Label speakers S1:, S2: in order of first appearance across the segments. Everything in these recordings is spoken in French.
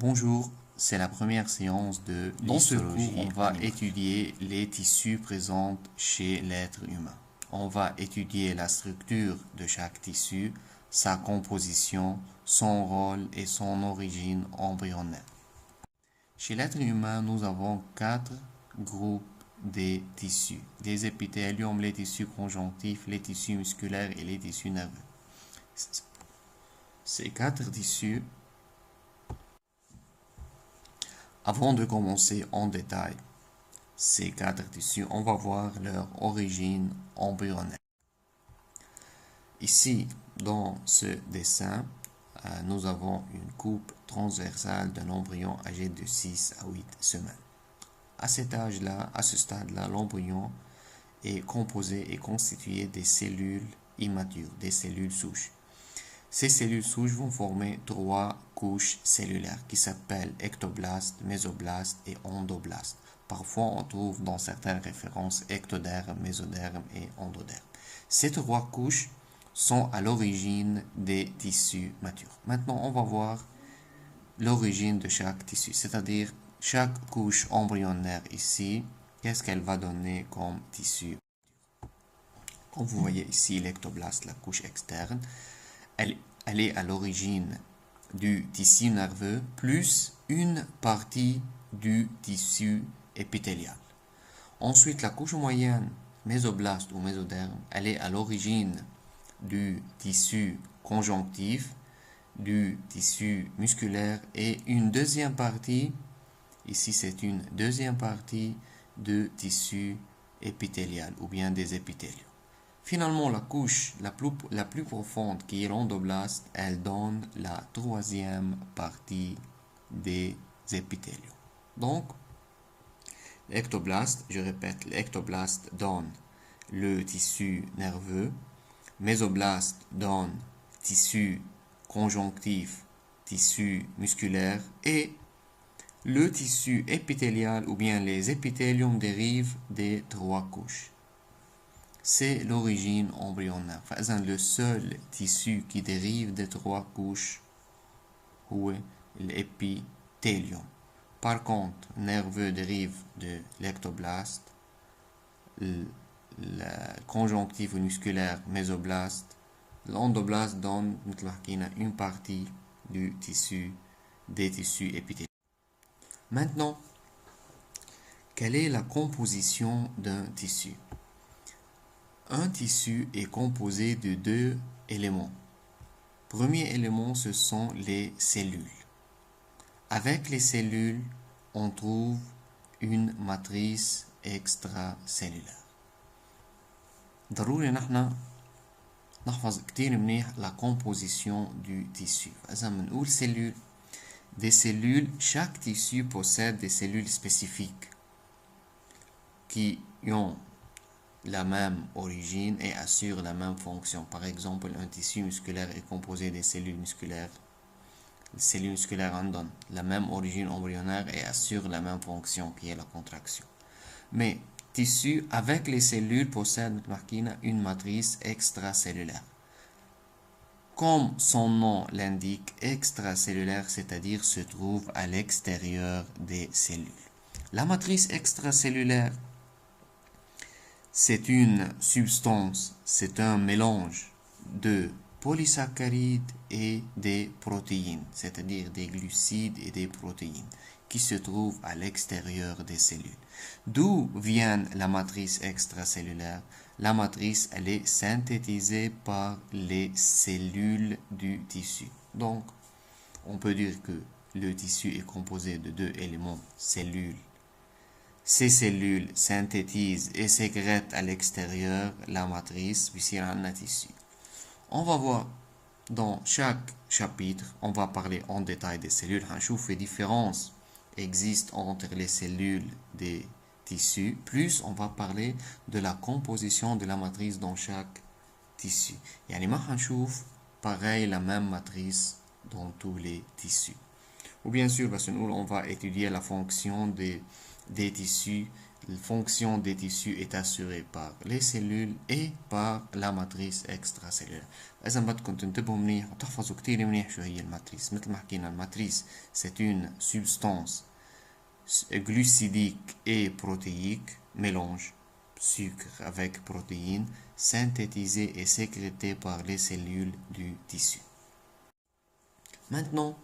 S1: Bonjour, c'est la première séance de
S2: Dans ce
S1: l'histologie.
S2: cours,
S1: On va étudier les tissus présents chez l'être humain. On va étudier la structure de chaque tissu, sa composition, son rôle et son origine embryonnaire. Chez l'être humain, nous avons quatre groupes des tissus. Les épithéliums, les tissus conjonctifs, les tissus musculaires et les tissus nerveux. Ces quatre tissus, avant de commencer en détail ces quatre tissus, on va voir leur origine embryonnaire. Ici, dans ce dessin, nous avons une coupe transversale d'un embryon âgé de 6 à 8 semaines. À cet âge-là, à ce stade-là, l'embryon est composé et constitué des cellules immatures, des cellules souches. Ces cellules souches vont former trois couches cellulaires qui s'appellent ectoblastes, mésoblastes et endoblastes. Parfois, on trouve dans certaines références ectoderme, mésoderme et endoderme. Ces trois couches sont à l'origine des tissus matures. Maintenant, on va voir l'origine de chaque tissu, c'est-à-dire chaque couche embryonnaire ici, qu'est-ce qu'elle va donner comme tissu. Comme vous voyez ici, l'ectoblaste, la couche externe, elle est à l'origine du tissu nerveux plus une partie du tissu épithélial. Ensuite, la couche moyenne, mésoblaste ou mésoderme, elle est à l'origine du tissu conjonctif, du tissu musculaire et une deuxième partie, ici c'est une deuxième partie de tissu épithélial ou bien des épithéliaux. Finalement, la couche la plus profonde, qui est l'endoblaste, elle donne la troisième partie des épithéliaux. Donc, l'ectoblaste, je répète, l'ectoblaste donne le tissu nerveux, mésoblaste donne tissu conjonctif, tissu musculaire, et le tissu épithélial ou bien les épithéliums dérivent des trois couches. C'est l'origine embryonnaire. Le seul tissu qui dérive des trois couches est l'épithélium. Par contre, nerveux dérive de l'ectoblaste, le conjonctif ou musculaire mésoblaste, l'endoblaste donne une partie des tissus épithéliaux. Maintenant, quelle est la composition d'un tissu? Un tissu est composé de deux éléments. Premier élément, ce sont les cellules. Avec les cellules, on trouve une matrice extracellulaire. ضروري نحن نحفظ كتير منيح la composition du tissu. إذا بنقول cellules, des cellules, chaque tissu possède des cellules spécifiques qui ont la même origine et assure la même fonction. Par exemple, un tissu musculaire est composé des cellules musculaires. Les cellules musculaires en donnent la même origine embryonnaire et assurent la même fonction qui est la contraction. Mais tissu avec les cellules possède une matrice extracellulaire. Comme son nom l'indique, extracellulaire, c'est-à-dire se trouve à l'extérieur des cellules. La matrice extracellulaire, c'est une substance, c'est un mélange de polysaccharides et des protéines, c'est-à-dire des glucides et des protéines, qui se trouvent à l'extérieur des cellules. D'où vient la matrice extracellulaire? La matrice, elle est synthétisée par les cellules du tissu. Donc, on peut dire que le tissu est composé de deux éléments, cellules. Ces cellules synthétisent et sécrètent à l'extérieur la matrice, puis un tissu. On va voir dans chaque chapitre, on va parler en détail des cellules. Les différences existent entre les cellules des tissus, plus on va parler de la composition de la matrice dans chaque tissu. يعني ما هنشوف pareil la même matrice dans tous les tissus. Ou bien sûr, on va étudier la fonction des tissus la fonction des tissus est assurée par les cellules et par la matrice extracellulaire. إذا بدكم تنتبهوا منيح وتحفظوا كتير منيح شو هي الماتريس. مثل ما حكينا الماتريس c'est une substance glucidique et protéique, mélange sucre avec protéines, synthétisée et sécrétée par les cellules du tissu. Maintenant,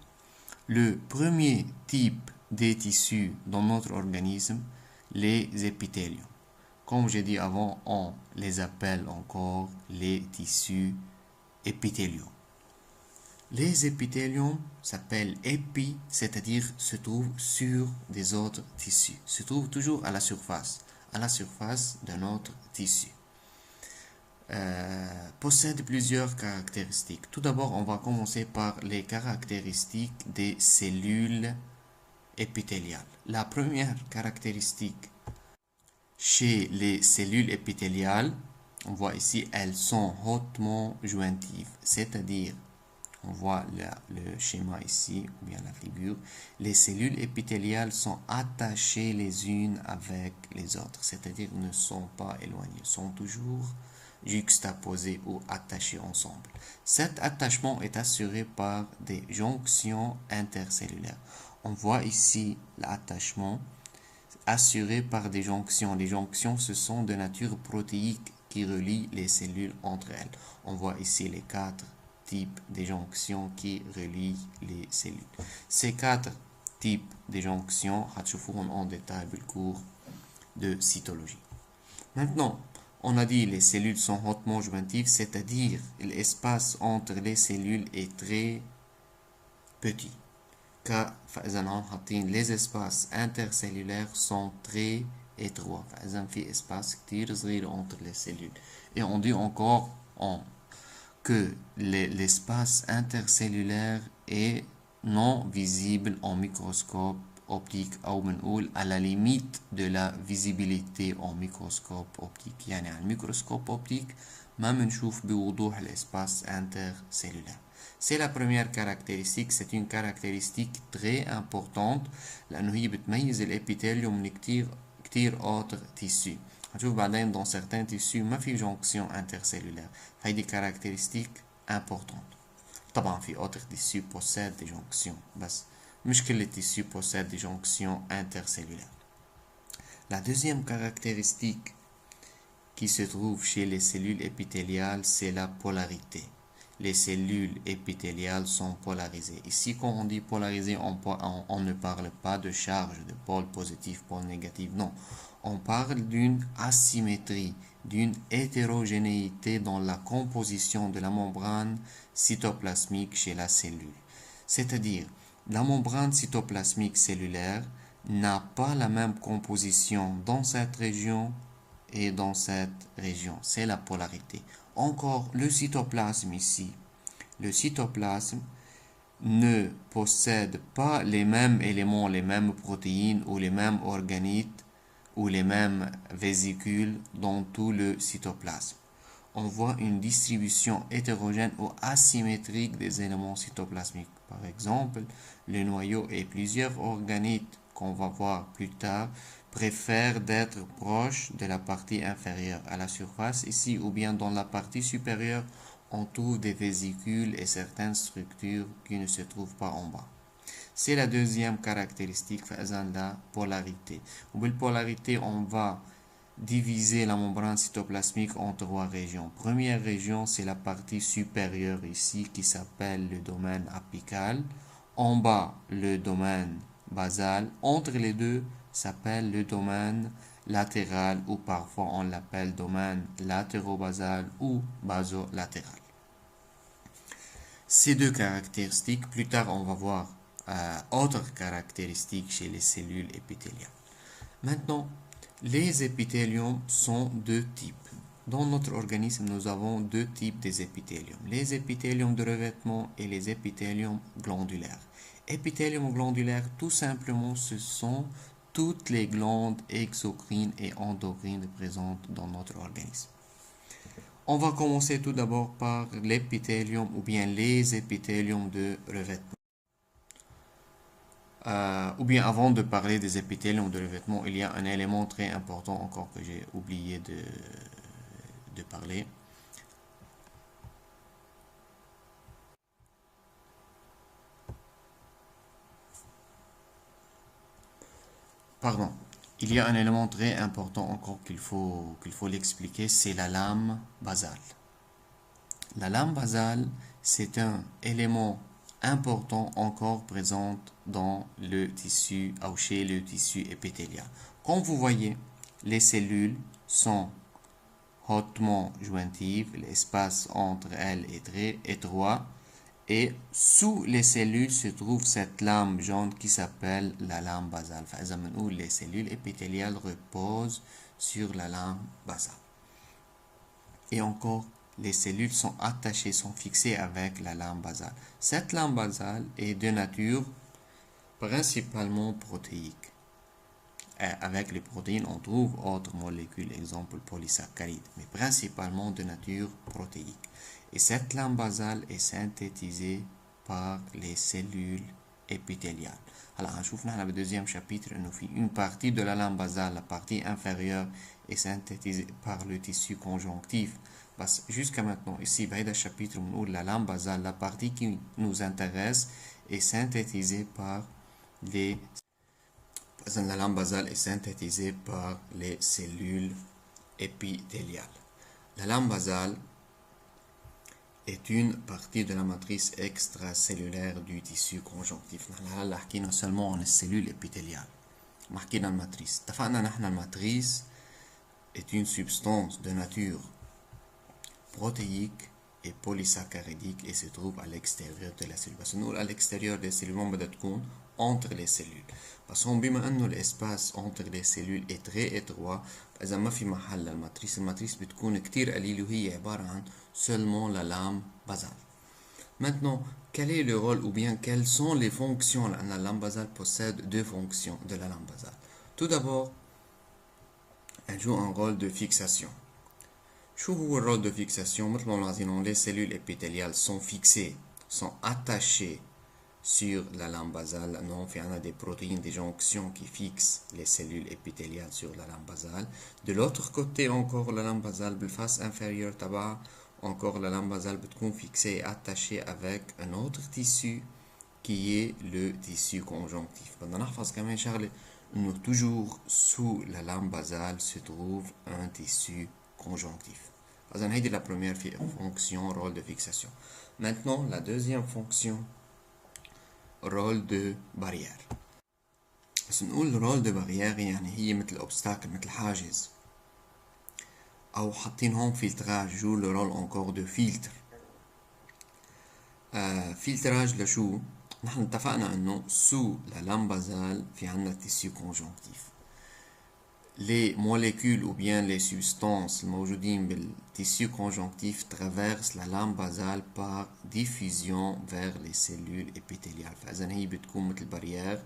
S1: le premier type des tissus dans notre organisme, les épithéliums. Comme j'ai dit avant, on les appelle encore les tissus épithéliaux. Les épithéliums s'appellent épi, c'est-à-dire se trouvent sur des autres tissus, se trouvent toujours à la surface de notre tissu. Possède plusieurs caractéristiques. Tout d'abord, on va commencer par les caractéristiques des cellules épithéliales. La première caractéristique chez les cellules épithéliales, on voit ici, elles sont hautement jointives, c'est-à-dire, on voit le schéma ici, ou bien la figure, les cellules épithéliales sont attachées les unes avec les autres, c'est-à-dire ne sont pas éloignées, sont toujours juxtaposées ou attachées ensemble. Cet attachement est assuré par des jonctions intercellulaires. On voit ici l'attachement assuré par des jonctions. Les jonctions, ce sont de nature protéique qui relient les cellules entre elles. On voit ici les 4 types de jonctions qui relient les cellules. Ces 4 types de jonctions, هتشوفوهم en détail dans le cours de cytologie. Maintenant, on a dit les cellules sont hautement jointives, c'est-à-dire l'espace entre les cellules est très petit. Les espaces intercellulaires sont très étroits. فإذا في espace كتير صغير entre les cellules. Et on dit encore que l'espace intercellulaire est non visible en microscope optique أو بنقول à la limite de la visibilité en microscope optique. يعني على الميكروسكوب optique ما بنشوف بوضوح l'espace intercellulaire. C'est la première caractéristique, c'est une caractéristique très importante لأنه هي بتميز الابيثيليوم من كتير autres tissus. هنشوف بعدين dans certains tissus ما في jonction intercellulaire. هي دي caractéristique importante. طبعا في autres tissus possèdent des jonctions بس مش كل les tissus possèdent des jonctions intercellulaires. La deuxième caractéristique qui se trouve chez les cellules épithéliales, c'est la polarité. Les cellules épithéliales sont polarisées. Ici, quand on dit polarisé, on ne parle pas de charge, de pôle positif, pôle négatif. Non, on parle d'une asymétrie, d'une hétérogénéité dans la composition de la membrane cytoplasmique chez la cellule. C'est-à-dire, la membrane cytoplasmique cellulaire n'a pas la même composition dans cette région et dans cette région. C'est la polarité. Encore, le cytoplasme ici. Le cytoplasme ne possède pas les mêmes éléments, les mêmes protéines ou les mêmes organites ou les mêmes vésicules dans tout le cytoplasme. On voit une distribution hétérogène ou asymétrique des éléments cytoplasmiques. Par exemple, le noyau et plusieurs organites qu'on va voir plus tard préfèrent d'être proches de la partie inférieure à la surface ici ou bien dans la partie supérieure on trouve des vésicules et certaines structures qui ne se trouvent pas en bas. C'est la deuxième caractéristique, la polarité. Ou la polarité, on va diviser la membrane cytoplasmique en 3 régions. Première région, c'est la partie supérieure ici qui s'appelle le domaine apical. En bas, le domaine basal. Entre les deux, s'appelle le domaine latéral ou parfois on l'appelle domaine latérobasal ou basolatéral. Ces deux caractéristiques, plus tard on va voir autres caractéristiques chez les cellules épithéliales. Maintenant, les épithéliums sont 2 types. Dans notre organisme, nous avons 2 types des épithéliums. Les épithéliums de revêtement et les épithéliums glandulaires. Épithélium glandulaire, tout simplement, ce sont toutes les glandes exocrines et endocrines présentes dans notre organisme. On va commencer tout d'abord par l'épithélium ou bien les épithéliums de revêtement. ou bien avant de parler des épithéliums de revêtement, il y a un élément très important encore que j'ai oublié de parler. Pardon. Il y a un élément très important encore qu'il faut l'expliquer, c'est la lame basale. La lame basale, c'est un élément important encore présent dans le tissu ou chez le tissu épithélial. Comme vous voyez, les cellules sont hautement jointives, l'espace entre elles est très étroit et sous les cellules se trouve cette lame jaune qui s'appelle la lame basale. Où les cellules épithéliales reposent sur la lame basale. Et encore, les cellules sont attachées, sont fixées avec la lame basale. Cette lame basale est de nature principalement protéique. Avec les protéines, on trouve autres molécules, exemple polysaccharides, mais principalement de nature protéique. Et cette lame basale est synthétisée par les cellules épithéliales. Alors, on voit dans le deuxième chapitre, une partie de la lame basale, la partie inférieure, est synthétisée par le tissu conjonctif. Jusqu'à maintenant, ici, dans le chapitre, on la lame basale, la partie qui nous intéresse, est synthétisée par les la lame basale est synthétisée par les cellules épithéliales. La lame basale est une partie de la matrice extracellulaire du tissu conjonctif. نحن حكينا seulement عن السلول épithéliale. ما حكينا الماتريس. اتفقنا نحن الماتريس est une substance de nature protéique et polysaccharidique et se trouve à l'extérieur de la cellule. بس نقول à l'extérieur des cellules ما بدها تكون entre les cellules. بس هون بما انه الاسباس entre les cellules est très étroit فاذا ما في محل للماتريس الماتريس بتكون كتير قليلة وهي عبارة عن seulement la lame basale. Maintenant, quel est le rôle ou bien quelles sont les fonctions? La lame basale possède deux fonctions de la lame basale. Tout d'abord, elle joue un rôle de fixation. شو هو الرول de fixation؟ مثل ما ملاحظين les cellules épithéliales sont fixées, sont attachées sur la lame basale. Non, il y a des protéines, des jonctions qui fixent les cellules épithéliales sur la lame basale. De l'autre côté encore, la lame basale, la face inférieure tabac, encore la lame basale بتكون fixée et attachée avec un autre tissu qui est le tissu conjonctif. بدنا نحفظ كمان شغلة انه toujours sous la lame basale se trouve un tissu conjonctif. C'est la première fonction, rôle de fixation. Maintenant, la deuxième fonction, rôle de barrière. بس نقول رول de barrière يعني هي مثل obstacle مثل حاجز أو حاطين هون فلتراج جو le rôle encore de filtre. فلتراج لشو؟ نحن اتفقنا انه sous la lame basale في عنا tissu conjonctif. Les molécules ou bien les substances الموجودين بالtissu conjonctif traversent la lame basale par diffusion vers les cellules épithéliales. فإذا هي بتكون مثل barrière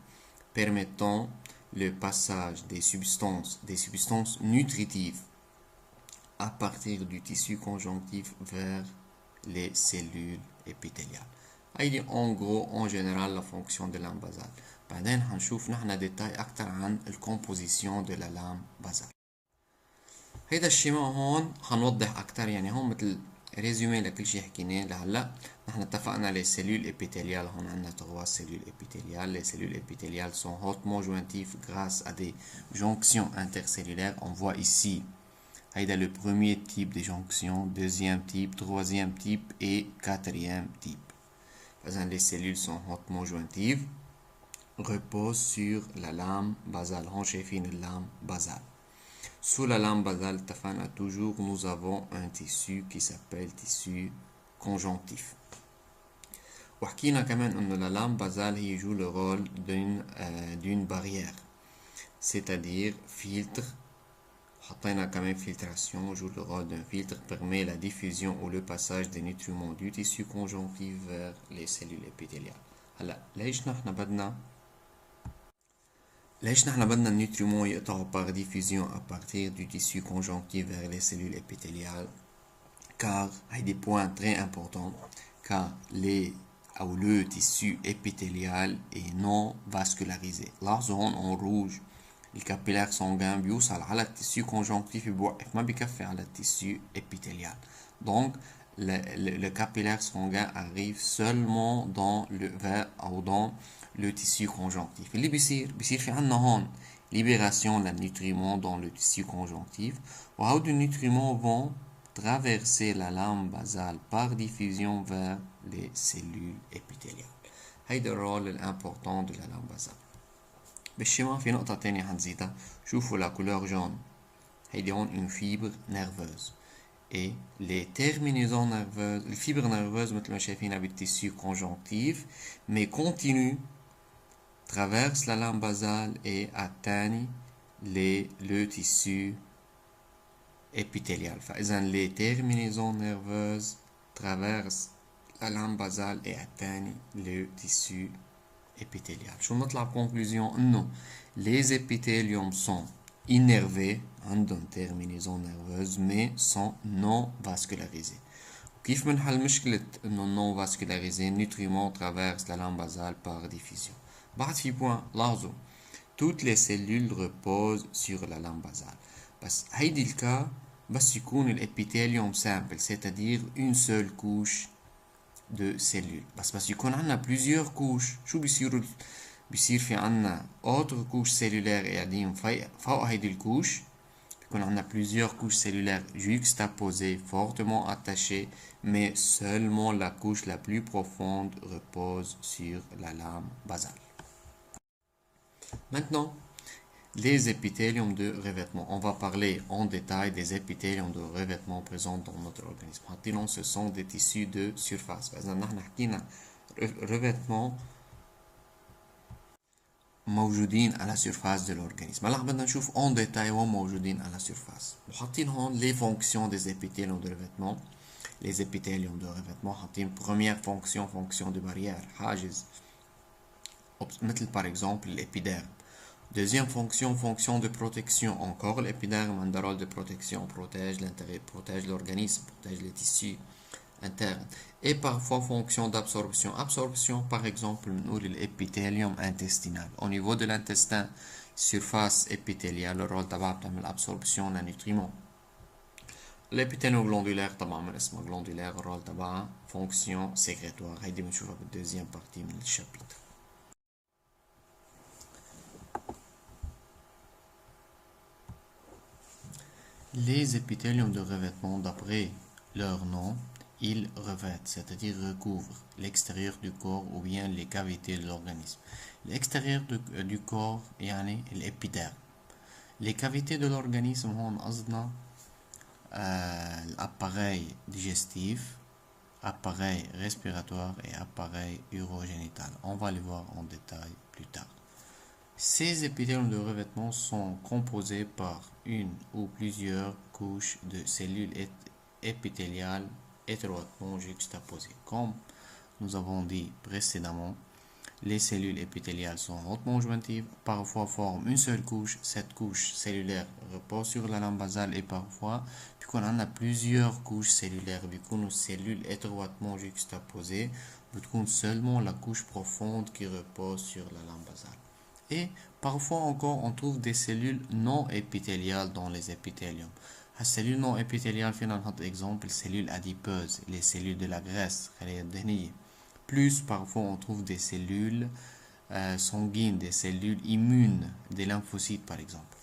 S1: permettant le passage des substances nutritives à partir du tissu conjonctif vers les cellules épithéliales. هيدي en gros en général la fonction de la lame basale. بعدين هنشوف نحن ديتاي أكتر عن الكومبوزيسيون de la lame basale. هيدا الشيما هون هنوضح أكتر يعني هون مثل ريزومي لكل شي حكيناه لهلا. نحن اتفقنا les cellules épithéliales هون عندنا 3 cellules épithéliales. Les cellules épithéliales sont hautement jointives grâce à des jonctions intercellulaires. On voit ici هيدا le premier type de jonction, deuxième type, troisième type et quatrième type. Les cellules sont hautement jointives, reposent sur la lame basale. On شايفين la lame basale. Sous la lame basale, toujours nous avons un tissu qui s'appelle tissu conjonctif. وحكينا كمان انه la lame basale هي joue le rôle d'une barrière, c'est-à-dire filtre. حطينا كمان filtration, joue le rôle d'un filtre, permet la diffusion ou le passage des nutriments du tissu conjonctif vers les cellules épithéliales. هلا ليش نحن بدنا النيوتريمون يقطعوا par diffusion à partir du tissu conjonctif vers les cellules épithéliales? Car il y a des points très importants, car les ou le tissu épithélial est non vascularisé. لاحظوا هون en rouge الكابيلار sanguin بيوصل على التيسيو conjonctif بيوقف ما بيكفي على التيسيو épithélial. Donc le capillaire sanguin arrive seulement dans le vers ou dans le tissu conjonctif. اللي بيصير في عنا هون libération de nutriments dans le tissu conjonctif وهود النutriments vont traverser la lame basale par diffusion vers les cellules épithéliales. هيدا الرول الامبورتون de la lame basale. بالشمال في نقطة تانية حنزيدها. شوفوا la couleur jaune. هيدي هون une fibre nerveuse. Et les terminaisons nerveuses, les fibres nerveuses مثل ما شايفينها بالtissu conjonctif mais continuent, traversent la lame basale et atteignent le tissu épithélial. فإذا les terminaisons nerveuses traversent la lame basale et atteignent le tissu épithélial. شو نطلع conclusion إنه les épithéliums sont innervés عندهم terminaisons nerveuses mais sont non vascularisés. كيف بنحل مشكلة إنه non vascularisés؟ nutriments traversent la lame basale par diffusion. بعد في point لاحظوا toutes les cellules reposent sur la lame basale. بس هيدي الكا بس يكون الابيثيليوم simple, c'est-à-dire une seule couche de cellules. بس يكون عنا plusieurs couches. شو بيصير في عنا autre couche cellulaire قاعدين فوق هيدي الكوش. بيكون عنا plusieurs couches cellulaires juxtaposées, fortement attachées, mais seulement la couche la plus profonde repose sur la lame basale. Maintenant, les épithéliums de revêtement. On va parler en détail des épithéliums de revêtement présents dans notre organisme. Maintenant, ce sont des tissus de surface. فإذا نحن حكينا revêtement موجودين على surface de l'organisme. هلا بدنا نشوف en détail وين موجودين على surface. وحاطين هون les fonctions des épithéliums de revêtement. Les épithéliums de revêtement حاطين première fonction de barrière حاجز مثل par exemple l'épiderme. Deuxième fonction de protection. Encore l'épiderme a un rôle de protection, protège l'intérieur, protège l'organisme, protège les tissus internes. Et parfois fonction d'absorption. Absorption, par exemple, nous l'épithélium intestinal. Au niveau de l'intestin, surface épithéliale, le rôle تبعها بتعمل l'absorption d'un nutriment. L'épithélium glandulaire طبعا من اسمه glandulaire, الرول تبعها fonction sécrétoire. هيدي بنشوفها بالدeuxième partie من الشابيتر. Les épithéliums de revêtement, d'après leur nom, ils revêtent, c'est-à-dire recouvrent l'extérieur du corps ou bien les cavités de l'organisme. L'extérieur du corps يعني l'épiderme. Les cavités de l'organisme هون قصدنا l'appareil digestif, appareil respiratoire et appareil urogénital. On va les voir en détail plus tard. Ces épithéliums de revêtement sont composés par une ou plusieurs couches de cellules épithéliales étroitement juxtaposées. Comme nous avons dit précédemment, les cellules épithéliales sont hautement jointives, parfois forment une seule couche. Cette couche cellulaire repose sur la lame basale et parfois, puisqu'on en a plusieurs couches cellulaires, بيكونوا cellules étroitement juxtaposées, بتكون seulement la couche profonde qui repose sur la lame basale. Et parfois encore, on trouve des cellules non épithéliales dans les épithéliums. Les cellules non épithéliales, finalement, exemple, les cellules adipeuses, les cellules de la graisse, plus parfois on trouve des cellules sanguines, des cellules immunes, des lymphocytes par exemple.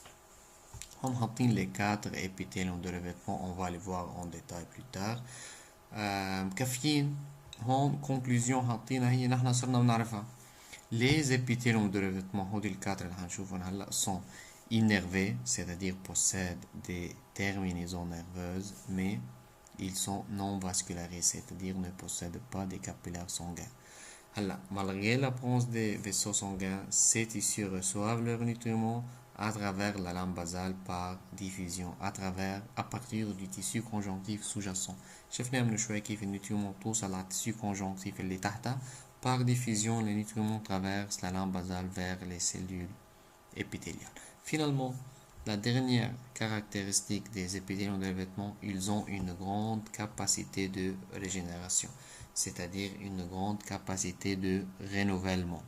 S1: On a les 4 épithéliums de revêtement, on va les voir en détail plus tard. كافيين هون conclusion حاطينها هي نحن صرنا بنعرفها. Les épithéliums de revêtement, les 4 اللي هنشوفهم هلا sont innervés, c'est-à-dire possèdent des terminaisons nerveuses, mais ils sont non vascularisés, c'est-à-dire ne possèdent pas des capillaires sanguins. هلا malgré l'absence des vaisseaux sanguins, ces tissus reçoivent leurs nutriments à travers la lame basale par diffusion, à partir du tissu conjonctif sous-jacent. شفنا من شوي كيف النutriments توصل على الtissu conjonctif اللي تحتها. Par diffusion, les nutriments traversent la lame basale vers les cellules épithéliales. Finalement, La dernière caractéristique des épithéliums de revêtement, ils ont une grande capacité de régénération, c'est-à-dire une grande capacité de renouvellement.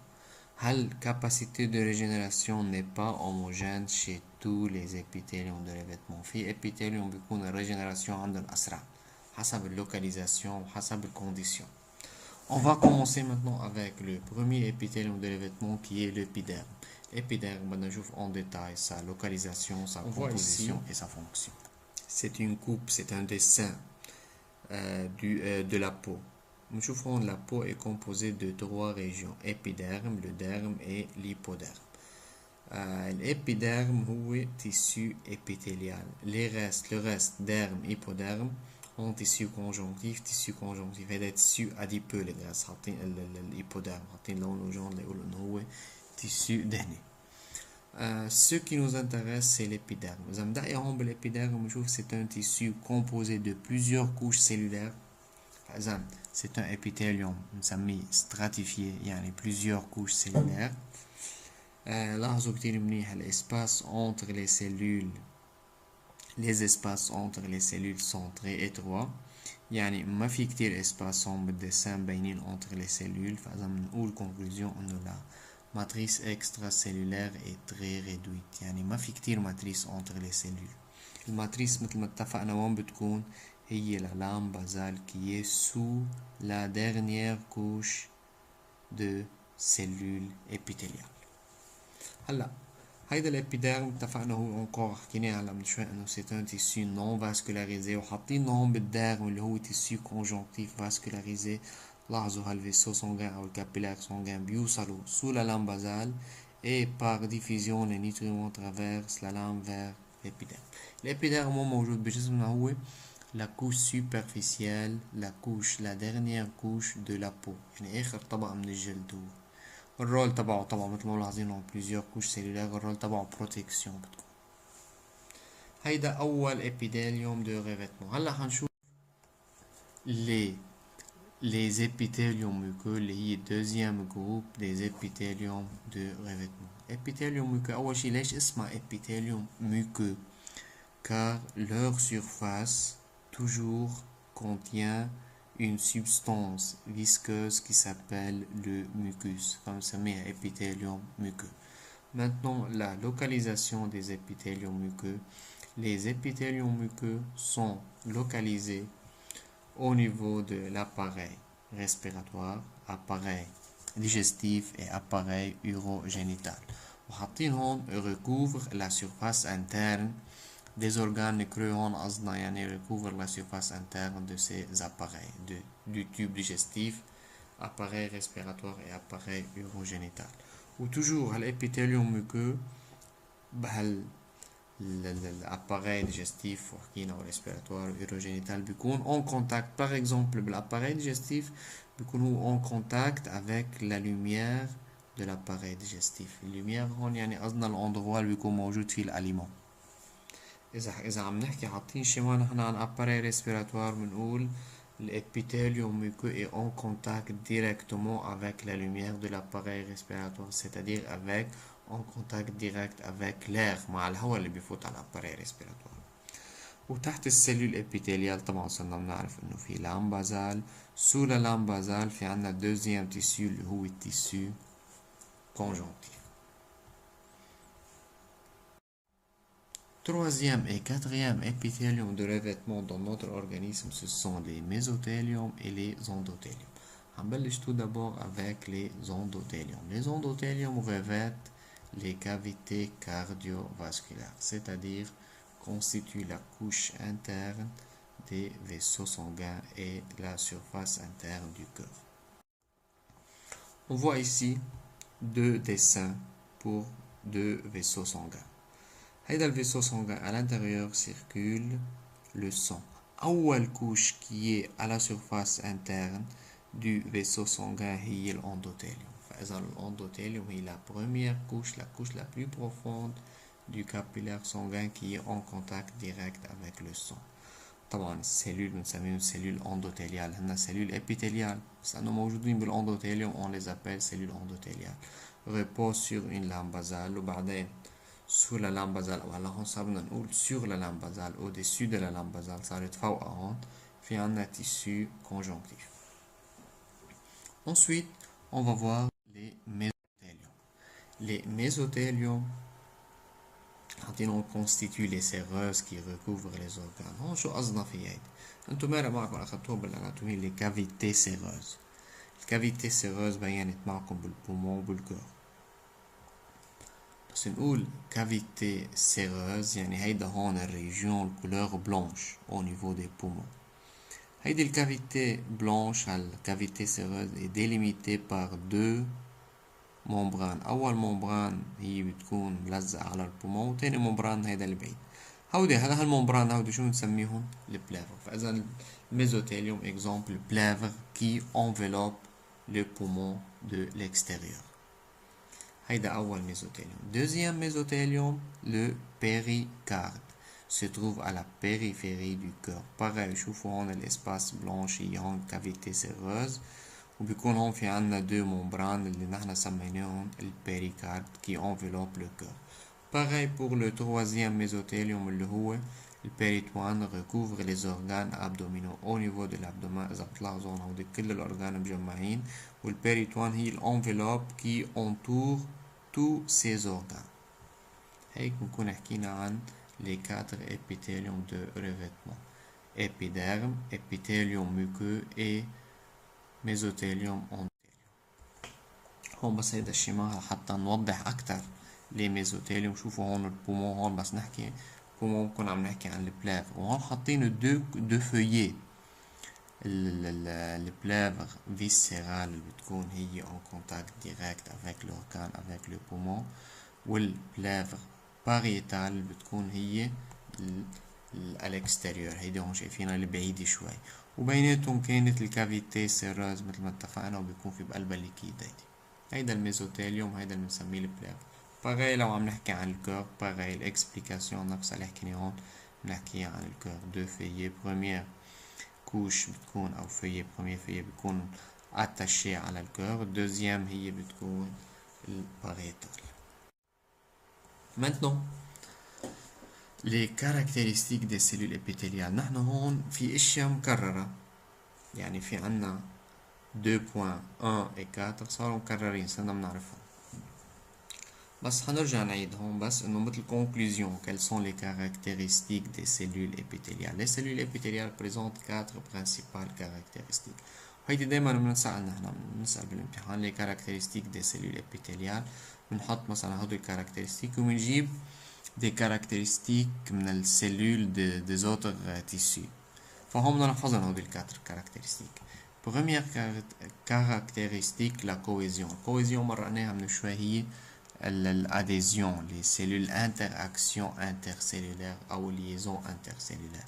S1: La capacité de régénération n'est pas homogène chez tous les épithéliums de revêtement. في épithélium بيكون الريجينيراسيون عندهم أسرع حسب اللوكاليزاسيون وحسب الكونديسيون. On va commencer maintenant avec le premier épithélium de revêtement qui est l'épiderme. L'épiderme, on va voir en détail sa localisation, sa composition et sa fonction. C'est une coupe, c'est un dessin de la peau. Nous la peau est composée de trois régions, épiderme, le derme et l'hypoderme. L'épiderme est tissu épithélial. Le reste, derme, hypoderme, en tissu conjonctif هذا tissu adipeux les gars حاطين الhypoderme حاطين لونه جون ليقولوا انه هو tissu دهني. Ce qui nous intéresse c'est l'épiderme. إذا بدأ هون بالépiderme نشوف c'est un tissu composé de plusieurs couches cellulaires. فإذا c'est un épithélium نسميه stratifié يعني plusieurs couches cellulaires. لاحظوا كتير منيح l'espace entre les cellules. Les espaces entre les cellules sont très étroits يعني ما في كتير espace بالدسم بينين entre les cellules فإذا بنقول conclusion إنه la matrice extracellulaire est très réduite يعني ما في كتير matrice entre les cellules. الماتريس مثل ما اتفقنا وين بتكون هي la lame basale qui est sous la dernière couche de cellules épithéliales. هلا هيدا الابيديرم اتفقنا هو انكور حكينا هلا من شوي انه سي ان تيسيو نون فاسكولاريزي وحاطين هون بالديرم اللي هو تيسيو كونجونكتيف فاسكولاريزي. لاحظوا هالفيسو سونغان او الكابيلار سونغان بيوصلوا sous la lame basale et par diffusion les nutriments traversent la lame vers l'épiderme. l'épiderme هو موجود بجسمنا هو la couche superficielle, la dernière couche de la peau يعني اخر طبقة من الجلد. هو الرول تبعه طبعا مثل ما ملاحظين plusieurs couches cellulaires الرول تبعه protection بتكون. هيدا أول épithélium de revêtement. هلا حنشوف les épithéliums muqueux اللي هي deuxième groupe des épithéliums de revêtement. épithélium muqueux أول شي ليش اسمها épithélium muqueux؟ car leur surface toujours contient une substance visqueuse qui s'appelle le mucus, comme ça met épithélium muqueux. Maintenant, la localisation des épithéliums muqueux. Les épithéliums muqueux sont localisés au niveau de l'appareil respiratoire, appareil digestif et appareil urogénital. وحاطين هون recouvre la surface interne des organes creux هون قصدنا يعني recouvre la surface interne de ces appareils du tube digestif, appareil respiratoire et appareil urogénital. Ou toujours l'épithélium muqueux l'appareil digestif وحكينا respiratoire urogénital بيكون en contact par exemple بالappareil digestif بيكون هو en contact avec la lumière de l'appareil digestif. lumière هون يعني قصدنا l'endroit اللي بيكون موجود فيه الاليمون. إذا عم نحكي حاطين شما نحن عن appareil respiratoire بنقول l'épithélium muqueux est en contact directement avec la lumière de l'appareil respiratoire, c'est-à-dire en contact direct avec l'air مع الهواء اللي بيفوت على l'appareil respiratoire. وتحت السيلول épithéliale طبعا صرنا بنعرف انه في لام بازال. sous la lame basale في عنا deuxième tissu اللي هو التيسيو conjonctif. Troisième et quatrième épithélium de revêtement dans notre organisme, ce sont les mésothéliums et les endothéliums. On va tout d'abord avec les endothéliums. Les endothéliums revêtent les cavités cardiovasculaires, c'est-à-dire constituent la couche interne des vaisseaux sanguins et la surface interne du cœur. On voit ici deux dessins pour deux vaisseaux sanguins. هيدا الفيسو sanguin à l'intérieur circule le sang. أول couche qui est à la surface interne du vaisseau sanguin هي l'endothélium. فإذا l'endothélium هي la première couche, la couche la plus profonde du capillaire sanguin qui est en contact direct avec le sang. طبعا السيلول بنسميهم cellules endothéliales. هنا cellules épithéliales بس لأنه موجودين بالendothélium on les appelle cellules endothéliales. Repose sur une lame basale وبعدين sous la lame basale او هلا هون صار بدنا نقول sur la lame basale au-dessus de la lame basale صارت فوقها هون في عنا tissu conjonctif. Ensuite on va voir les mésothéliums. Les mésothéliums constituent les séreuses qui recouvrent les organes. هون شو قصدنا في هيدي؟ انتم مرة معكم اخذتوها بالاناتومي les cavités séreuses. الكافيتي سيروز بينت معكم بالبومون وبالكور. بس نقول كافيتي سيروز يعني هيدا هون الريجيون الكولور بلانش au niveau des poumons. هيدي الكافيتي بلانش الكافيتي سيروز est délimitée par deux membranes. أول ممبران هي بتكون ملزقة على البومون وتاني ممبران هيدا البعيد. هلا هالممبران هودي شو نسميهم؟ البلافر. فإذا الميزوثيليوم exemple plèvre qui enveloppe le poumon de l'extérieur. هيدا أول ميزوثيليوم. Deuxième mésothélium, le péricarde se trouve à la périphérie du cœur. pareil شوفوا هون الاسباس بلانشيون cavité séreuse وبيكون هون في عنا deux membranes اللي نحن سميناهم البيريكارد qui enveloppe le cœur. pareil pour le troisième mésothélium اللي هو البيريتوان recouvre les organes abdominaux au niveau de l'abdomen. إذا بتلاحظوا هون كل الأورجان مجمعين والبيريتوان هي الانفلوب qui entoure tous ces organes. هيك بنكون حكينا عن les quatre épithéliums de revêtement: épiderme, épithélium muqueux et mésothélium endothélium. هون بس هيدا الشيما حتى نوضح أكتر les mésothéliums. شوفوا هون البومون هون بس نحكي بومون بكون عم نحكي عن البلافر وهون حاطين دو فeuillets. البلافر viscérale اللي بتكون هي en contact direct avec l'organe avec le poumon والبلافر pariétale اللي بتكون هي à l'extérieur. هيدي هون شايفينها البعيدة شوي وبيناتهم كانت الكافيتي سيروز مثل ما اتفقنا وبيكون في بقلبها الليكيد. هيدا الميزوثيليوم هيدا اللي بنسميه البلافر. باغي لو عم نحكي عن الكور باغي الاكسبليكاسيون نفسها اللي حكينا هون بنحكي عن الكور. دو فeuillets بروميير كوش بتكون او فeuillet بروميير فeuillet بيكون اتاشي على الكور. دوزيام هي بتكون الباريتال. Maintenant les caractéristiques des cellules épithéliales. نحن هون في اشياء مكررة يعني في عنا 2.1 et 4 صاروا مكررين صرنا بنعرفهم بس حنرجع نعيد هون بس انه مثل conclusion quelles sont les caractéristiques des cellules épithéliales. Les cellules épithéliales présentent 4 principales caractéristiques. وهيدي دايما بنسأل نحن بنسأل بالامتحان les caractéristiques des cellules épithéliales. بنحط مثلا هدول الكاركترستيك وبنجيب des caractéristiques من السيلول des autres tissus. فهم بدنا نحفظهم هدول الكاتر caractéristiques. Première caractéristique la cohésion. cohésion مرقناها من شوي هي l'adhésion les cellules interaction intercellulaire أو liaison intercellulaire.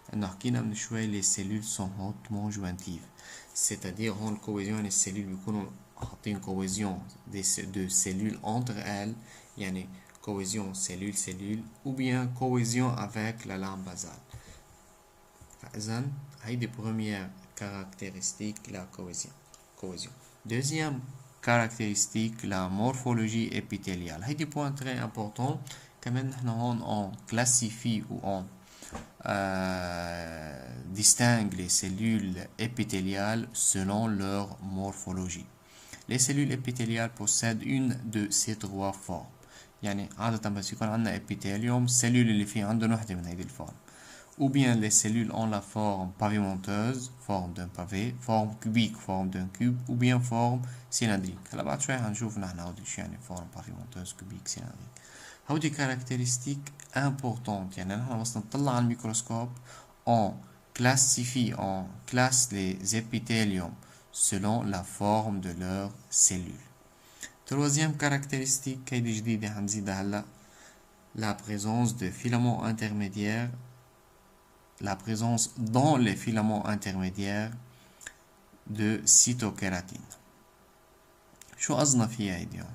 S1: لأنه حكينا من شوي les cellules sont hautement jointives. c'est-à-dire هون cohésion يعني السيلول بيكونوا حاطين cohésion de cellules entre elles يعني cohésion cellule ou bien cohésion avec la lame basale. فإذا هيدي première caractéristique la cohésion. Deuxième caractéristique la morphologie épithéliale. هيدي point très important. كمان نحن هون on classifie ou on distingue les cellules épithéliales selon leur morphologie. Les cellules épithéliales possèdent une de ces trois formes. يعني عادة بس يكون عندنا épithélium السيلول اللي فيه عندهم وحدة من هيدي الفورم. Ou bien les cellules ont la forme pavimenteuse, forme d'un pavé, forme cubique, forme d'un cube, ou bien forme cylindrique. هلا بعد شوي هنشوف نحن هودي شو يعني forme pavimenteuse, cubique, cylindrique. هودي caractéristiques importantes. يعني نحن بس نطلع على الميكروسكوب on classifie, on classe les épithéliums selon la forme de leurs cellules. Troisième caractéristique هيدي جديدة هنزيدها هلا la présence de filaments intermédiaires. La présence dans les filaments intermédiaires de cytokératine. شو قصدنا فيها هيدي هون؟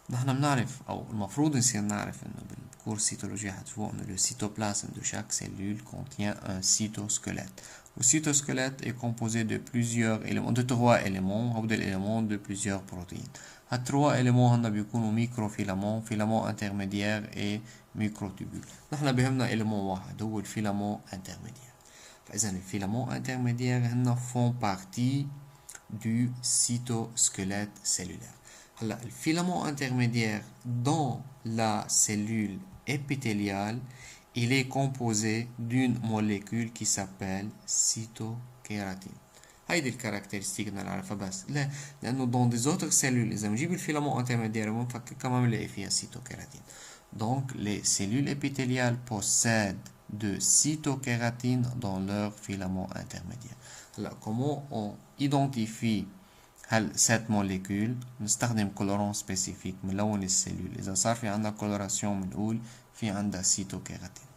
S1: نحن بنعرف او المفروض نصير نعرف انه بالكور سيتولوجيا حتشوفوا انه le cytoplasme de chaque cellule contient un cytosquelette. Le cytosquelette est composé de plusieurs éléments, de 3 éléments, ou de l'élément de plusieurs protéines. هالتروا éléments هن بيكونوا ميكروفيلامون فيلامون انترميديير et ميكروتوبول. نحن بهمنا élément واحد هو الفيلامون انترميديير. فإذا الفيلامون انترميديير هن font partie du cytosquelette cellulaire. هلا الفيلامون intermédiaire dans la cellule épithéliale, il est composé d'une molécule qui s'appelle cytokératine. هيدي الكاركترستيك بدنا نعرفها بس لا لانه dans des autres cellules اذا بنجيب الفيلامون intermédiaire بنفكر كمان بنلاقي فيها cytokératine. Donc les cellules épithéliales possèdent de cytokératine dans leur filament intermédiaire. هلا comment on identifie cette molécule؟ نستخدم colorant spécifique ملون السيلول. إذا صار في عندنا coloration بنقول في عندها cytokératine.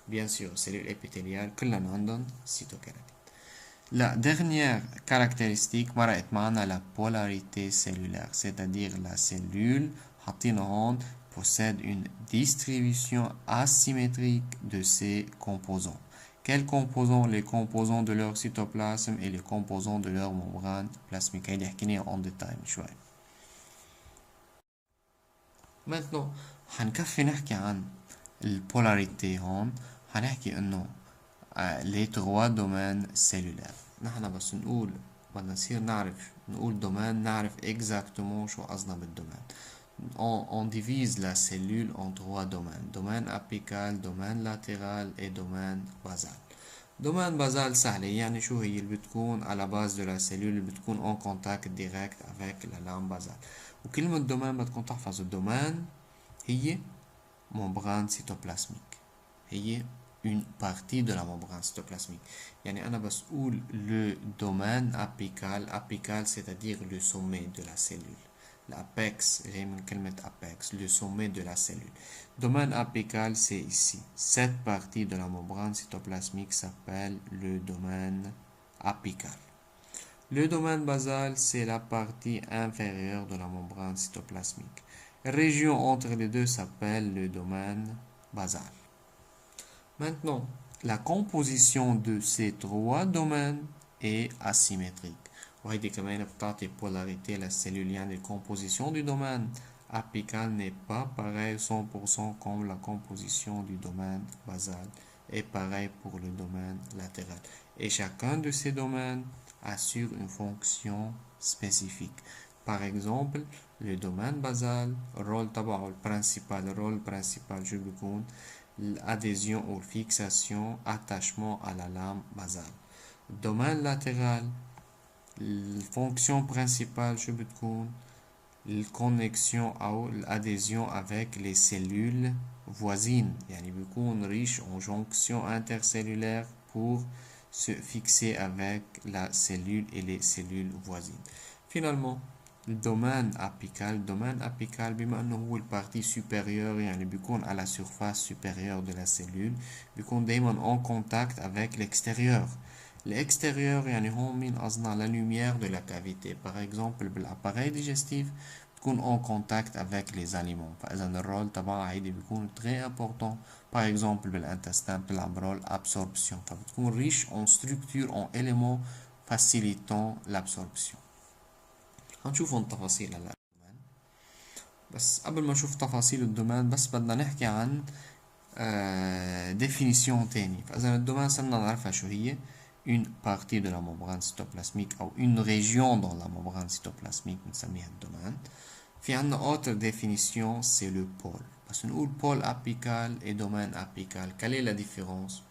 S1: Bien sûr, cellules épithéliales كلن عندهم cytokératine. La dernière caractéristique مرقت معنا la polarité cellulaire, c'est-à-dire la cellule حاطين هون possède une distribution asymétrique de ses composants. Quels composants? Les composants de leur cytoplasme et les composants de leur membrane plasmique. هيدي حكيناها en détail من شوي. Maintenant حنكفي نحكي عن البولاريتي هون. حنحكي انه les trois domaines cellulaires. نحن بس نقول بدنا نصير نعرف نقول domaine نعرف exactement شو قصدنا بالدومين. On divise la cellule en trois domaines. Domaine apical, domaine latéral et domaine basal. Domaine basal سهلة يعني شو هي اللي بتكون على base de la cellule اللي بتكون en contact direct avec la lame basale. وكلمة domaine بدكم تحفظوا الدومين هي membrane cytoplasmique. هي une partie de la membrane cytoplasmique. يعني أنا بس أقول le domaine apical. Apical c'est-à-dire le sommet de la cellule. L'apex, j'ai une apex, le sommet de la cellule. Domaine apical, c'est ici. Cette partie de la membrane cytoplasmique s'appelle le domaine apical. Le domaine basal, c'est la partie inférieure de la membrane cytoplasmique. La région entre les deux s'appelle le domaine basal. Maintenant, la composition de ces trois domaines est asymétrique. وهيدي كمان بتعطي polarité للcellule. يعني composition du domaine apical n'est pas pareil 100% comme la composition du domaine basal et pareil pour le domaine latéral. Et chacun de ces domaines assure une fonction spécifique. Par exemple, le domaine basal, rôle principal شو بيكون؟ l'adhésion ou fixation, attachement à la lame basale. Domaine latéral, الفونكسيون برينسيبال شو بتكون؟ الكونكسيون أو الادhésion avec les cellules voisines. يعني بيكون riche en jonction intercellulaire pour se fixer avec la cellule et les cellules voisines. Finalement, le domaine apical بما انه هو البارتي supérieure يعني بيكون à la surface supérieure de la cellule بيكون دايما en contact avec l'extérieur. L'extérieur يعني هون مين قصدنا؟ la lumière de la cavité. Par exemple بالappareil digestif بتكون en contact avec les aliments. فإذا الرول تبعها هيدي بيكون très important. Par exemple بالintestin بتلعب رول absorption. فبتكون riche en structure en éléments facilitant l'absorption. هنشوفوا التفاصيل هلا. بس قبل ما نشوف تفاصيل الدومين بس بدنا نحكي عن définition تاني. فإذا الدومين صرنا نعرفها شو هي. Une partie de la membrane cytoplasmique ou une région dans la membrane cytoplasmique بنسميها الدومين. في عنا autre définition, c'est le pôle. بس نقول pôle apical et domaine apical. Quelle est la différence?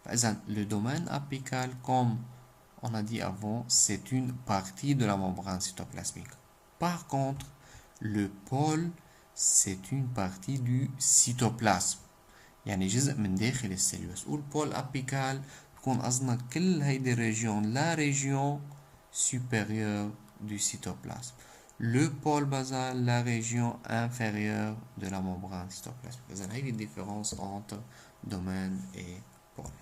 S1: فإذا le domaine apical, comme on a dit avant, c'est une partie de la membrane cytoplasmique. Par contre, le pôle, c'est une partie du cytoplasme. يعني جزء من داخل السيلول. بس نقول pôle apical بكون قصدنا كل هيدي الريجيون la région supérieure du cytoplasme. Le pôle basal, la région inférieure de la membrane cytoplasmique. إذا هيدي الديفيرونس entre domaine et pôle.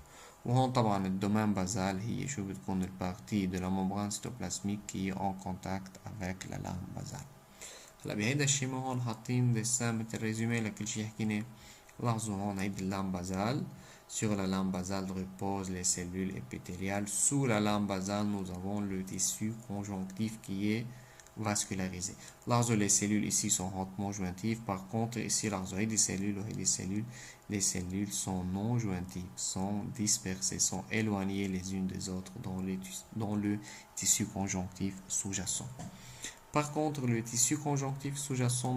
S1: وهون طبعا الدومين بازال هي شو بتكون البارتي de la membrane cytoplasmique qui est en contact avec la lame basale. هلا بهيدا الشيما هون حاطين ديسان مثل ريزومي لكل شي حكينا. لاحظوا هون هيدي اللام basale. Sur la lame basale reposent les cellules épithéliales. Sous la lame basale, nous avons le tissu conjonctif qui est vascularisé. Les cellules ici sont hautement jointives. Par contre, ici, des cellules, les cellules sont non jointives, sont dispersées, sont éloignées les unes des autres dans le tissu conjonctif sous-jacent. Par contre, le tissu conjonctif sous-jacent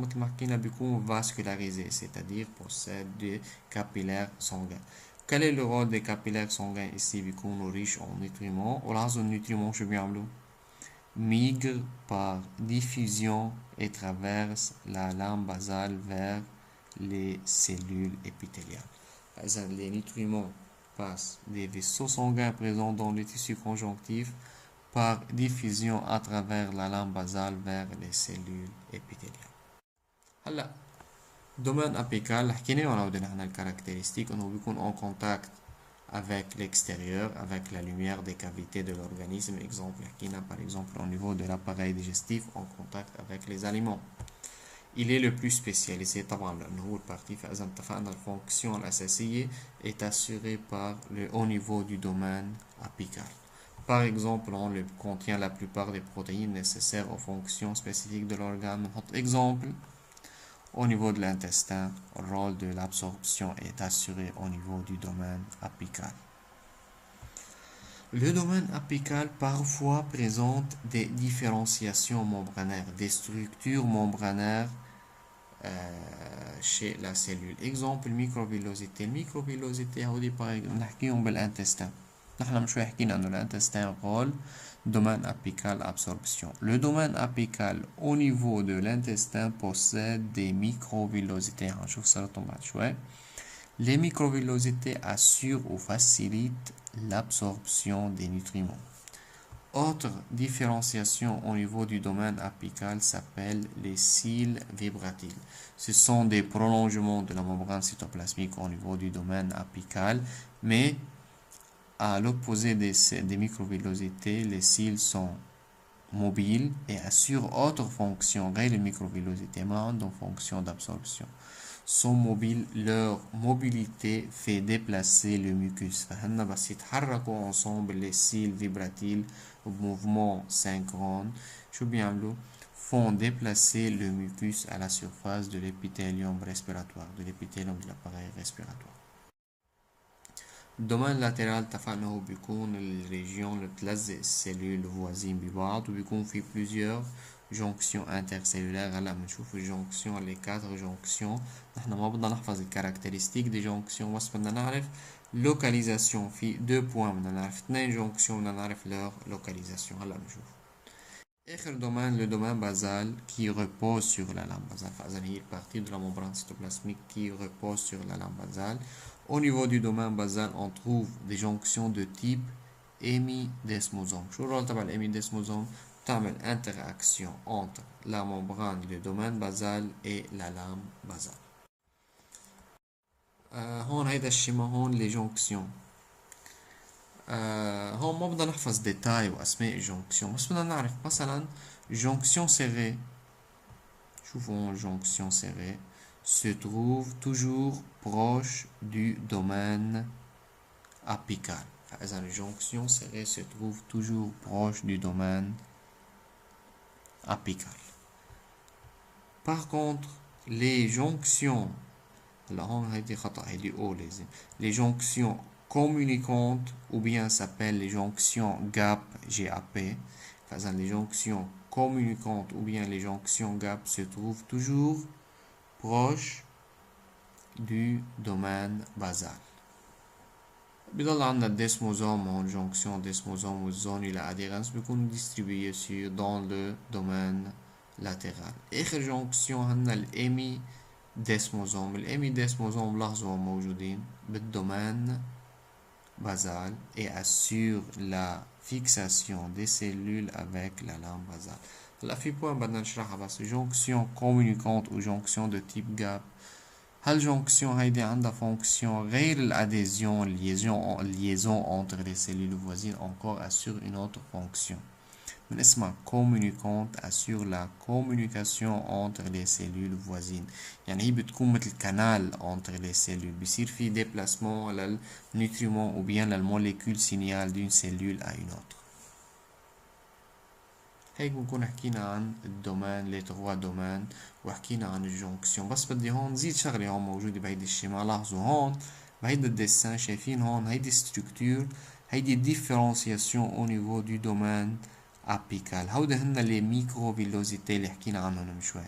S1: vascularisé, c'est-à-dire possède des capillaires sanguins. Quel est le rôle des capillaires sanguins ici? Riches en nutriments. Les nutriments, migre par diffusion et traverse la lame basale vers les cellules épithéliales. Les nutriments passent des vaisseaux sanguins présents dans le tissu conjonctif par diffusion à travers la lame basale vers les cellules épithéliales. هلا domaine apical حكينا عن الكارactéristique انه بيكون en contact avec l'extérieur, avec la lumière des cavités de l'organisme. Exemple, par exemple au niveau de l'appareil digestif en contact avec les aliments. Il est le plus spécialisé طبعا لأنه هو البارتي فإذا اتفقنا الfonction الأساسية est assurée par le haut niveau du domaine apical. Par exemple, on contient la plupart des protéines nécessaires aux fonctions spécifiques de l'organe. Exemple, au niveau de l'intestin, le rôle de l'absorption est assuré au niveau du domaine apical. Le domaine apical parfois présente des différenciations membranaires, des structures membranaires chez la cellule. Exemple, microvillosité. Microvillosité, par exemple, نحكيهم بالintestin. نحن شوي حكينا انه l'intestin rôle domaine apical absorption. Le domaine apical au niveau de l'intestin possède des microvillosités. هنشوف صارتهم بعد شوي. Les microvillosités assurent ou facilitent l'absorption des nutriments. Autre différenciation au niveau du domaine apical s'appelle les cils vibratiles. Ce sont des prolongements de la membrane cytoplasmique au niveau du domaine apical, mais à l'opposé des microvillosités, les cils sont mobiles et assurent autres fonctions. Les microvillosités ont fonction d'absorption. Sont mobiles, leur mobilité fait déplacer le mucus. فهن بس يتحركوا ensemble les cils vibratiles au mouvement synchrone. شو بيعملوا? Font déplacer le mucus à la surface de l'épithélium respiratoire, de l'épithélium de l'appareil respiratoire. الدومين لاترال اتفقنا هو بيكون الريجيون اللي بتلزق السيلول voisines ببعض وبيكون في plusieurs jonctions intercellulaires. هلا بنشوف الجونكسيون les 4 jonctions. نحن ما بدنا نحفظ الكاركترستيك دي جونكسيون بس بدنا نعرف لوكاليزاسيون في 2 points. بدنا نعرف 2 جونكسيون بدنا نعرف leur localisation. هلا بنشوف آخر domaine, le domaine basal qui repose sur la lame basale. فإذا هي partie de la membrane cytoplasmique qui repose sur la lame basale. Au niveau du domaine basal, on trouve des jonctions de type hémidesmosome. شو الرول تبع الhémidesmosome؟ تعمل interaction entre la membrane, le domaine basal et la lame basale. هون هيدا الشيما هون les jonctions. هون ما بدنا نحفظ ديتاي واسماء الجونكسيون بس بدنا نعرف مثلا jonction serrée. شوفوا هون jonction serrée se trouve toujours proche du domaine apical. فإذا les jonctions serrées se trouvent toujours proche du domaine apical. Par contre, les jonctions les jonctions communicantes ou bien s'appellent les jonctions GAP. Les jonctions communicantes ou bien les jonctions GAP se trouvent toujours proches du domaine basal. بضل عندنا الديسموزوم هون jonction desmosome والزون إلى adhérence بيكونوا distribués dans le domaine latéral. آخر jonction هن الhémidesmosome. الhémidesmosome لاحظوا موجودين بالdomaine basal et assurent la fixation des cellules avec la lame basale. هلا في point بدنا نشرحها بس jonction communicante ou jonction de type GAP. هالجونكسيون هيدي عندها فونكسيون غير الادhésion liaison entre les cellules voisines encore assure une autre fonction. من اسمها communicante assure la communication entre les cellules voisines. يعني هي بتكون مثل canal entre les cellules. بيصير في déplacement للنيوتريمون ou bien للموليكول signal d'une cellule à une autre. هيك بنكون حكينا عن الدومين لي تغوا دومين وحكينا عن الجونكسيون. بس بدي هون نزيد شغلة هون موجودة بهيدي الشيما. لاحظوا هون بهيدا الديسان شايفين هون هيدي ستركتور هيدي ديفيرونسياسيون او نيفو دو دومين apical. هودا هن les microvillosités اللي حكينا عنهم من شوي.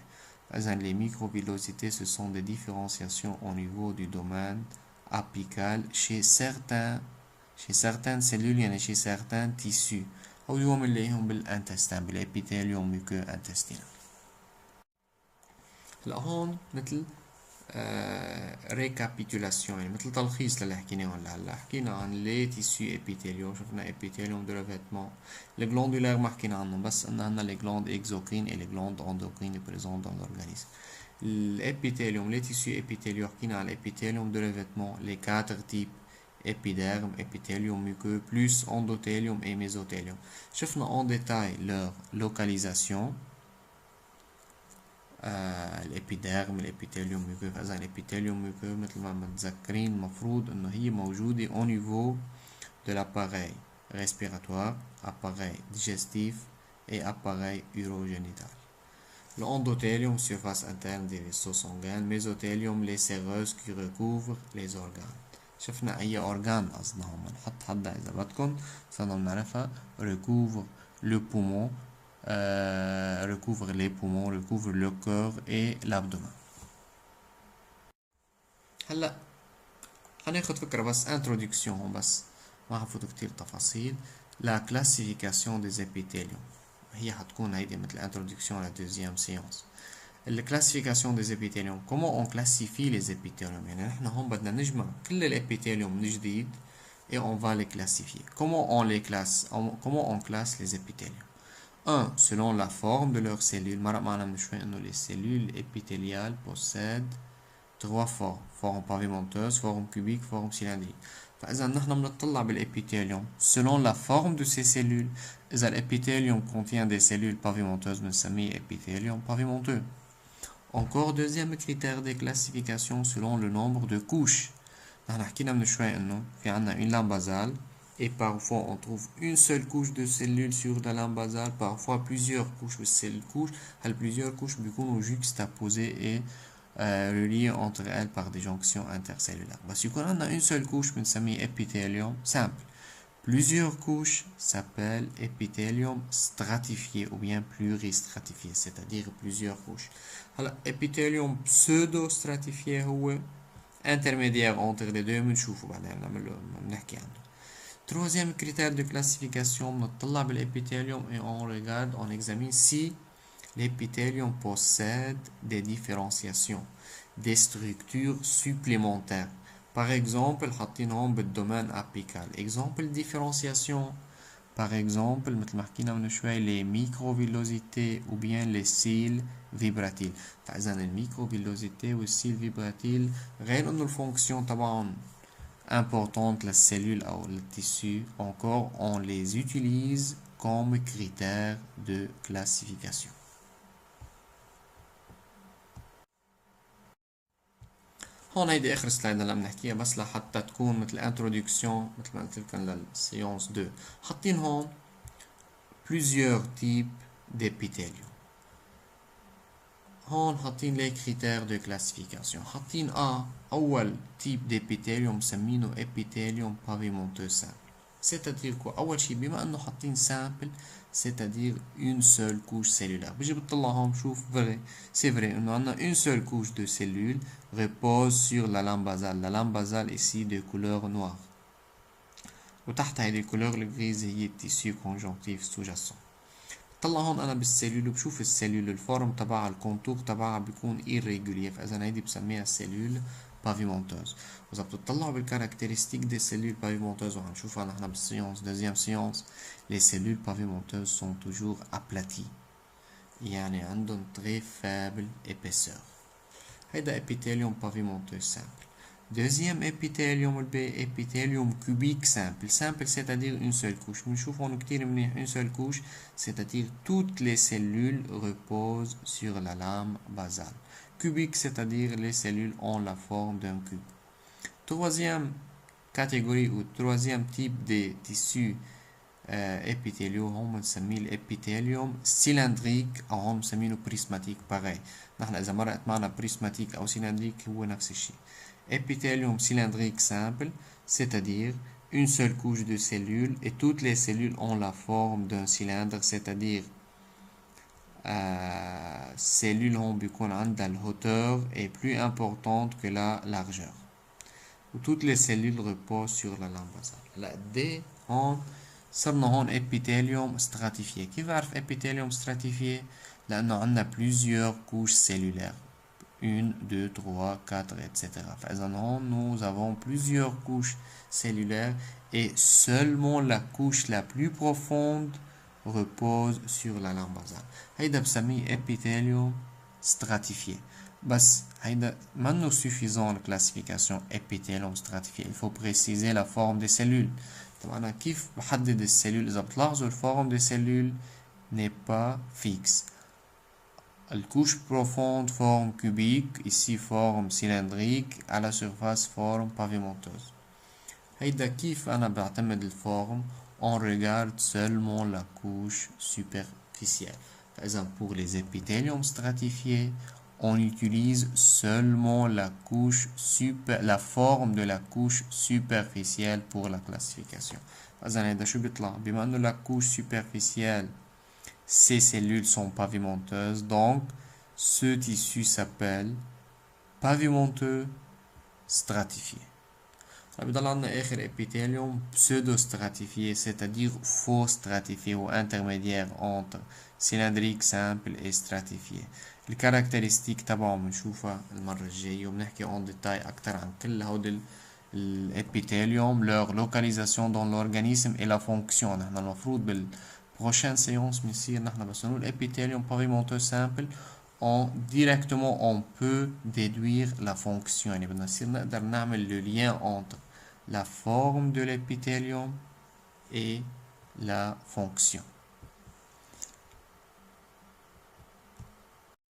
S1: إذن les microvillosités ce sont des différenciations au niveau du domaine apical chez certaines cellules يعني chez certains tissus. هو اليوم اللي هم بالانتستين بالابيثيليوم ميكو انتستينال. هلا هون مثل ريكابيتولاسيون يعني مثل تلخيص للي حكيناه هلا. حكينا عن لي تيسو ابيثيليوم، شفنا ابيثيليوم دو ريفيتمون. لي glandulaires ما حكينا عنهم، بس قلنا عنا لي glandes exocrines et les glandes endocrines présentes dans l'organisme. الابيثيليوم لي تيسو ابيثيليوم حكينا عن الابيثيليوم دو ريفيتمون les 4 types épiderme, épithélium muqueux, plus endothélium et mésothélium. شفنا en détail leur localisation. الابيديرم الابيثيليوم ميكو. فاذا الابيثيليوم ميكو مثل ما متذكرين المفروض انه هي موجودة au niveau de l'appareil respiratoire, appareil digestif et appareil urogénital. L'endothélium, surface interne des vaisseaux sanguins. Mésothélium, les séreuses qui recouvrent les organes. شفنا أي أورجان قصدناهم بنحط حدا إذا بدكم صرنا بنعرفها. recouvre le poumon, recouvre les poumons, recouvre le cœur et l'abdomen. هلا هناخد فكرة بس introduction هون، بس ما حفوت كتير تفاصيل. la classification des épithéliums هي حتكون هيدي مثل introduction à la deuxième séance. La classification des épithéliums. Comment on classifie les épithéliums؟ يعني نحن هون بدنا نجمع كل الابيثيليوم من جديد et on va les classifier. Comment on les classe? Comment on classe les épithéliums? 1. Selon la forme de leurs cellules. مرق معنا من شوي انه les cellules épithéliales possèdent 3 formes. Forme pavimenteuse, forme cubique, forme cylindrique. فإذا نحن بنطلع بالابيثيليوم selon la forme de ces cellules. إذا الابيثيليوم contient des cellules pavimenteuses بنسميه épithélium pavimenteux. Encore deuxième critère de classification selon le nombre de couches. نحن حكينا من شوي انه في عنا une lame basale et parfois on trouve une seule couche de cellules sur la lame basale, parfois plusieurs couches de cellules plusieurs couches بيكونوا juxtaposées et reliées entre elles par des jonctions intercellulaires. بس يكون عنا une seule couche بنسميه épithélium simple. Plusieurs couches s'appellent épithélium stratifié ou bien pluristratifié, c'est-à-dire plusieurs couches. Alors, épithélium pseudo-stratifié هو intermédiaire entre les deux بنشوفه بعدين بنحكي عنه. Troisième critère de classification بنطلع بالépithélium et on regarde, on examine si l'épithélium possède des différenciations, des structures supplémentaires. Par exemple, حاطينهم بالdomaine apical. Exemple différenciation. Par exemple, مثل ما حكينا من شوي les microvillosités ou bien les cils vibratiles. فإذا الميكروفيلوزيتي والسيل فيبراتيل غير إنه الفونكسيون تبعهم importante للcellule أو للtissu, encore on les utilise comme critères de classification. هون هيدي اخر سلايد هلا بنحكيها بس لحتى تكون مثل انترودكسيون مثل ما قلت لكم للسيونس 2. حاطين هون plusieurs types d'épithélium. هون حاطين لي critères de classification. حاطين اول type d'épithélium مسمينه épithélium pavimenteux simple. c'est-à-dire quoi؟ اول شي بما انه حاطين simple c'est-à-dire une seule couche cellulaire. بيجي بتطلع هون بشوف vrai c'est vrai انه عندنا une seule couche de cellules repose sur la lame basale. La lame basale ici de couleur noire. وتحت هيدي الكولور الغريزة هي التيسيو كونجونكتيف سوجاسون. طلع هون انا بالسيلول وبشوف السيلول الفورم تبعها الكونتور تبعها بيكون irrégulier. فاذا هيدي بسميها السيلول pavimenteuse. وإذا بتطلعوا بالكاركتيرستيك دي cellules pavimenteuses وهنشوفها نحن بالسيونس deuxième séance, les cellules pavimenteuses sont toujours aplaties. يعني عندهم très faible épaisseur. هيدا épithélium pavimenteux simple. Deuxième épithélium épithélium cubique simple. Simple c'est-à-dire une seule couche. بنشوف هون كتير منيح une seule couche c'est-à-dire toutes les cellules reposent sur la lame basale. Cubique c'est-à-dire les cellules ont la forme d'un cube. Troisième catégorie ou troisième type de tissus ابيثيليوم هون بنسميه الابيثيليوم سيلندريك او هون بنسميه بريسماتيك باغي. نحن اذا مرقت معنا بريسماتيك او سيلندريك هو نفس الشيء. épithélium cylindrique simple, c'est-à-dire une seule couche de cellules et toutes les cellules ont la forme d'un cylindre, c'est-à-dire cellules ont la hauteur est plus importante que la largeur. Toutes les cellules reposent sur la lampe basale. La D هون صرنا هون épithélium stratifié. كيف بعرف épithélium stratifié؟ لأنه عندنا plusieurs couches cellulaires. 1, 2, 3, 4, etc. Nous avons plusieurs couches cellulaires et seulement la couche la plus profonde repose sur la lampe basale. هيدا بسميه épithélium stratifié. بس هيدا ما suffisant la classification épithélium stratifié. Il faut préciser la forme des cellules. طبعا كيف بحدد السيلول؟ إذا بتلاحظوا الforme des cellules n'est pas fixe. La couche profonde forme cubique, ici forme cylindrique, à la surface forme pavimenteuse. هيدا كيف أنا بعتمد الforme؟ On regarde seulement la couche superficielle. Par exemple, pour les épithéliums stratifiés, on utilise seulement la forme de la couche superficielle pour la classification. فإذا هيدا شو بيطلع؟ بما إنه la couche superficielle ces cellules sont pavimenteuses, donc ce tissu s'appelle pavimenteux stratifié. بضل عندنا آخر épithélium pseudo-stratifié, c'est-à-dire faux stratifié ou intermédiaire entre cylindrique simple et stratifié. الكاركترستيك تبعه بنشوفها المرة الجاية وبنحكي en détail أكتر عن كل هودي الépithélium, leur localisation dans l'organisme et la fonction. نحن المفروض prochaine séance بنصير نحن بس نقول épithélium pavimenteux simple directement on peut déduire la fonction. يعني بدنا نصير نقدر نعمل le lien entre la forme de l'épithélium et la fonction.